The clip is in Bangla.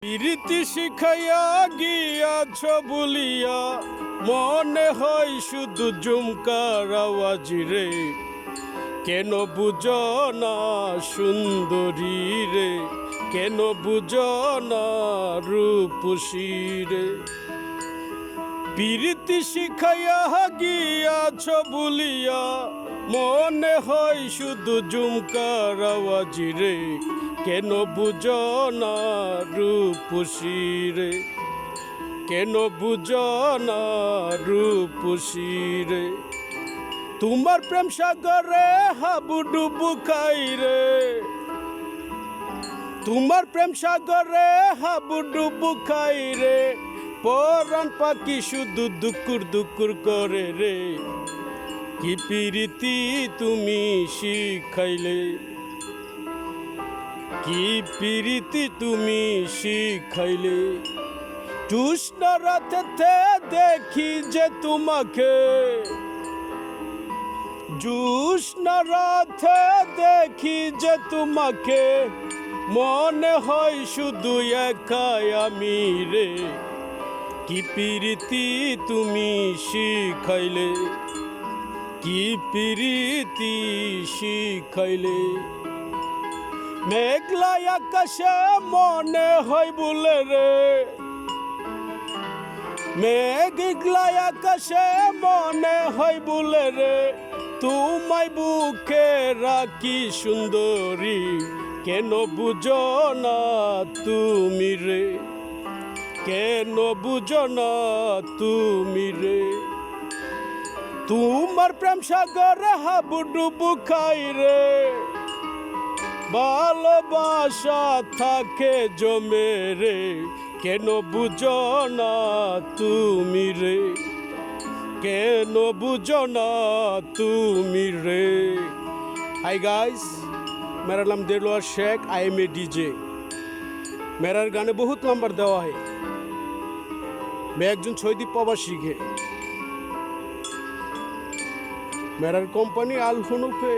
প্রীতি শিখাইয়া গিয়াছ বলিয়া মনে হয় শুধু ঝুমকার আওয়াজ রে। কেন বুঝ না সুন্দরী রে, কেন বুঝ না রূপসী রে। প্রীতি শিখাইয়া গিয়াছ বলিয়া মনে হয় শুধু ঝুমকার আওয়াজ রে। কেন বুঝ না রূপসী রে, কেন বুঝ না রূপসী রে। তোমার প্রেম সাগরে হাবুডুবু খাই রে, তোমার প্রেম সাগরে হাবুডুবু খাই রে। পরাণ পাখি শুধু দুকুর দুকুর করে রে। কি প্রীতি তুমি শিখাইলে, কি প্রীতি তুমি শিখাইলে। তুষ্ণ রাতে দেখি যে তোমাকে, জুষ্ণ রাতে দেখি যে তোমাকে। মনে হয় শুধু একাই আমি রে। কি প্রীতি তুমি শিখাইলে, কি প্রীতি শিখাইলে। মেঘলা আকাশে মনে হয় বলে রে, মেঘলা আকাশে মনে হয় বলে রে। তোমায় বুকে রাখি সুন্দরী, কেন বুঝো না তুমি রে, কেন বুঝো না তুমি রে। তোমার প্রেম সাগরে হাবুডুবু খাই রে। ভালোবাসা থাকে জমে রে, কেন বুঝো না তুমি রে, কেন বুঝো না তুমি রে। हाय गाइस, मेरा नाम Dilwar Sheikh, I am a DJ. मेरा गाने बहुत नंबर देवा है। मैं एक जन सऊदी प्रवासी है। मेरा कंपनी आल फनुफे।